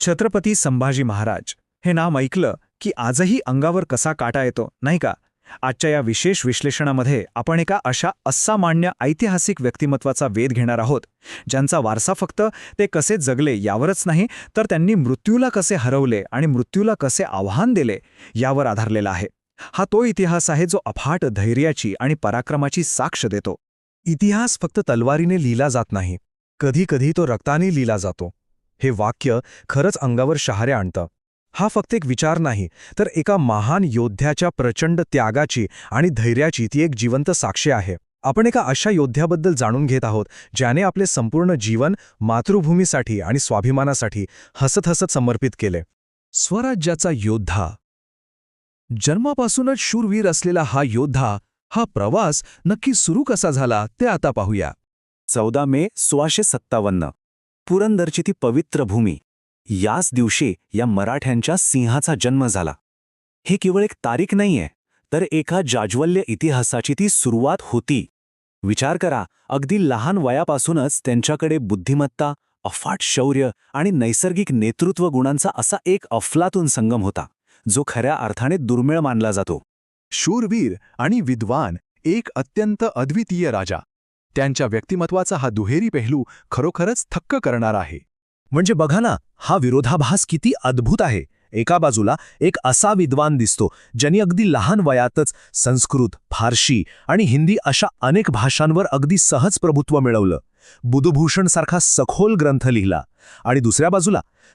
छत्रपती संभाजी महाराज हे नाव ऐकलं की आजही अंगावर कसा काटा येतो, नाही का? आजच्या या विशेष विश्लेषणामध्ये आपण एका अशा असामान्य ऐतिहासिक व्यक्तिमत्वाचा वेध घेणार आहोत, ज्यांचा वारसा फक्त ते कसे जगले यावरच नाही, तर त्यांनी मृत्यूला कसे हरवले आणि मृत्यूला कसे आव्हान दिले यावर आधारलेला आहे. हा तो इतिहास आहे जो अफाट धैर्याची आणि पराक्रमाची साक्ष देतो. इतिहास फक्त तलवारीने लिहिला जात नाही, कधी कधी तो रक्ताने लिहिला जातो. हे वाक्य खरंच अंगावर शहारे आणतं. हा फक्त एक विचार नाही, तर एका महान योद्ध्याच्या प्रचंड त्यागाची आणि धैर्याची ती एक जिवंत साक्ष आहे. आपण एका अशा योद्ध्याबद्दल जाणून घेत आहोत, ज्याने आपले संपूर्ण जीवन मातृभूमीसाठी आणि स्वाभिमानासाठी हसत हसत समर्पित केले. स्वराज्याचा योद्धा. जन्मापासूनच शूरवीर असलेला हा योद्धा, हा प्रवास नक्की सुरू कसा झाला ते आता पाहूया. 14 मे 1657. पुरंदरची ती पवित्र भूमी. याच दिवशी या मराठ्यांच्या सिंहाचा जन्म झाला. हे केवळ एक तारीख नाहीये, तर एका जाज्वल्य इतिहासाची ती सुरुवात होती. विचार करा, अगदी लहान वयापासूनच त्यांच्याकडे बुद्धिमत्ता, अफाट शौर्य आणि नैसर्गिक नेतृत्व गुणांचा असा एक अफलातून संगम होता, जो खऱ्या अर्थाने दुर्मिळ मानला जातो. शूरवीर आणि विद्वान, एक अत्यंत अद्वितीय राजा. त्यांच्या व्यक्तिमत्वाचा हा दुहेरी पेहलू खरोखरच थक्क करणारा आहे. म्हणजे बघा ना, हा विरोधाभास किती अद्भुत आहे. एका बाजूला एक असा विद्वान दिसतो, ज्यांनी अगदी लहान वयातच संस्कृत, फारशी आणि हिंदी अशा अनेक भाषांवर अगदी सहज प्रभुत्व मिळवलं. बुधभूषणसारखा सखोल ग्रंथ लिहिला. आणि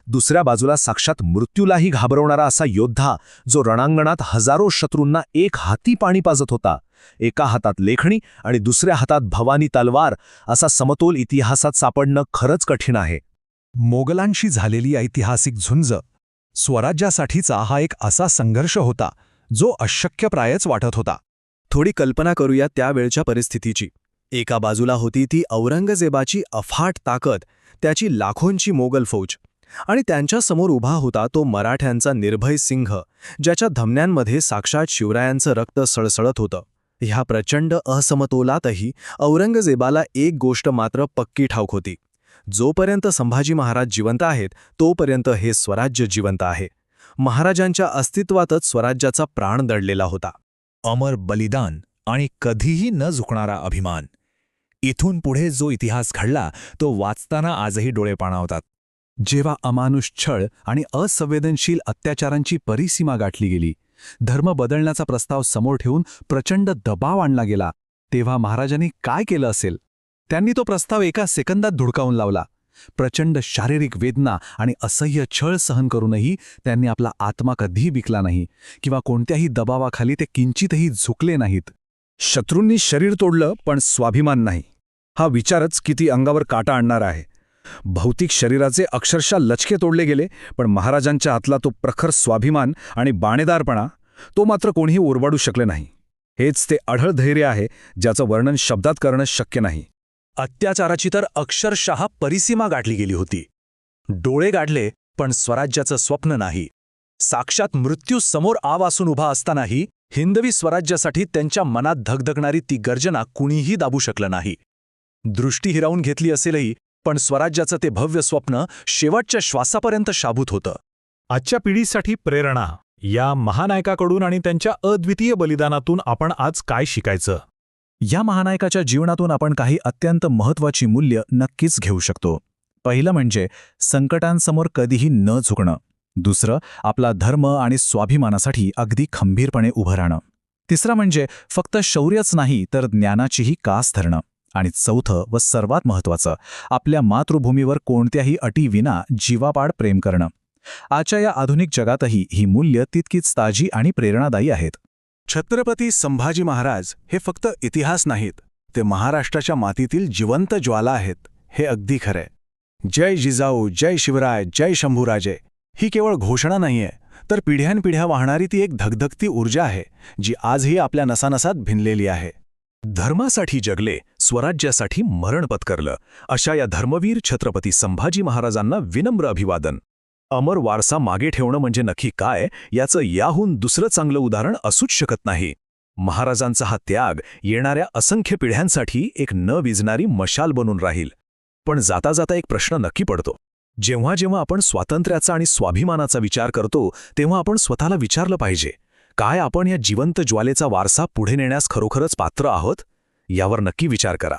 दुसऱ्या बाजूला साक्षात मृत्यूलाही घाबरवणारा असा योद्धा, जो रणांगणात हजारो शत्रूंना एक हाती पाणी पाजत होता. एका हातात लेखणी आणि दुसऱ्या हातात भवानी तलवार. असा समतोल इतिहासात सापडणं खरंच कठीण आहे. मोगलांशी झालेली ऐतिहासिक झुंज. स्वराज्यासाठीचा हा एक असा संघर्ष होता, जो अशक्यप्रायच वाटत होता. थोडी कल्पना करूया त्यावेळच्या परिस्थितीची. एका बाजूला होती ती औरंगजेबाची अफाट ताकद, त्याची लाखोंची मोगल फौज. आणि त्यांच्यासमोर उभा होता तो मराठ्यांचा निर्भय सिंह, ज्याच्या धमन्यांमध्ये साक्षात शिवरायांचं रक्त सळसळत होतं. ह्या प्रचंड असमतोलातही औरंगजेबाला एक गोष्ट मात्र पक्की ठाऊक होती. जोपर्यंत संभाजी महाराज जिवंत आहेत, तोपर्यंत हे स्वराज्य जिवंत आहे. महाराजांच्या अस्तित्वातच स्वराज्याचा प्राण दडलेला होता. अमर बलिदान आणि कधीही न झुकणारा अभिमान. इथून पुढे जो इतिहास घडला, तो वाचताना आजही डोळे पाणावतात. जेव्हा अमानुष छळ आणि असंवेदनशील अत्याचारांची परिसीमा गाठली गेली, धर्म बदलण्याचा प्रस्ताव समोर ठेवून प्रचंड दबाव आणला गेला, तेव्हा महाराजांनी काय केलं असेल? त्यांनी तो प्रस्ताव एका सेकंदात धुडकावून लावला. प्रचंड शारीरिक वेदना आणि असह्य छळ सहन करूनही त्यांनी आपला आत्मा कधीही विकला नाही, किंवा कोणत्याही दबावाखाली ते किंचितही झुकले नाहीत. शत्रूंनी शरीर तोडलं, पण स्वाभिमान नाही. हा विचारच किती अंगावर काटा आणणारा आहे. भौतिक शरीराचे अक्षरशः लचके तोडले गेले, पण महाराजांच्या हातला तो प्रखर स्वाभिमान आणि बाणेदारपणा, तो मात्र कोणीही ओरबाडू शकले नाही. हेच ते अढळ धैर्य आहे, ज्याचं वर्णन शब्दात करणं शक्य नाही. अत्याचाराची तर अक्षरशः परिसीमा गाठली गेली होती. डोळे गाडले, पण स्वराज्याचं स्वप्न नाही. साक्षात मृत्यू समोर आवासून उभा असतानाही हिंदवी स्वराज्यासाठी त्यांच्या मनात धगधगणारी ती गर्जना कुणीही दाबू शकलं नाही. दृष्टी हिरावून घेतली असेलही, पण स्वराज्याचं ते भव्य स्वप्न शेवटच्या श्वासापर्यंत शाबूत होतं. आजच्या पिढीसाठी प्रेरणा. या महानायकाकडून आणि त्यांच्या अद्वितीय बलिदानातून आपण आज काय शिकायचं? या महानायकाच्या जीवनातून आपण काही अत्यंत महत्त्वाची मूल्य नक्कीच घेऊ शकतो. पहिलं म्हणजे संकटांसमोर कधीही न झुकणं. दुसरं, आपला धर्म आणि स्वाभिमानासाठी अगदी खंबीरपणे उभं राहणं. तिसरं म्हणजे फक्त शौर्यच नाही, तर ज्ञानाचीही कास धरणं. आणि चौथं व सर्वात महत्त्वाचं, आपल्या मातृभूमीवर कोणत्याही अटीविना जीवापाड प्रेम करणं. आजच्या या आधुनिक जगातही ही मूल्य तितकीच ताजी आणि प्रेरणादायी आहेत. छत्रपती संभाजी महाराज हे फक्त इतिहास नाहीत, ते महाराष्ट्राच्या मातीतील जिवंत ज्वाला आहेत. हे अगदी खरंय. जय जिजाऊ, जय शिवराय, जय शंभूराजे ही केवळ घोषणा नाहीये, तर पिढ्यानपिढ्या वाहणारी ती एक धगधगती ऊर्जा आहे, जी आजही आपल्या नसानसात भिनलेली आहे. धर्मासाठी जगले, स्वराज्यासाठी मरण पत्करलं, अशा या धर्मवीर छत्रपती संभाजी महाराजांना विनम्र अभिवादन. अमर वारसा मागे ठेवणं म्हणजे नक्की काय, याचं याहून दुसरं चांगलं उदाहरण असूच शकत नाही. महाराजांचा हा त्याग येणाऱ्या असंख्य पिढ्यांसाठी एक न विझणारी मशाल बनून राहील. पण जाता जाता एक प्रश्न नक्की पडतो. जेव्हा जेव्हा आपण स्वातंत्र्याचा आणि स्वाभिमानाचा विचार करतो तेव्हा आपण स्वतःला विचारलं पाहिजे, काय आपण या जिवंत ज्वालेचा वारसा पुढे नेण्यास खरोखरच पात्र आहोत? यावर नक्की विचार करा.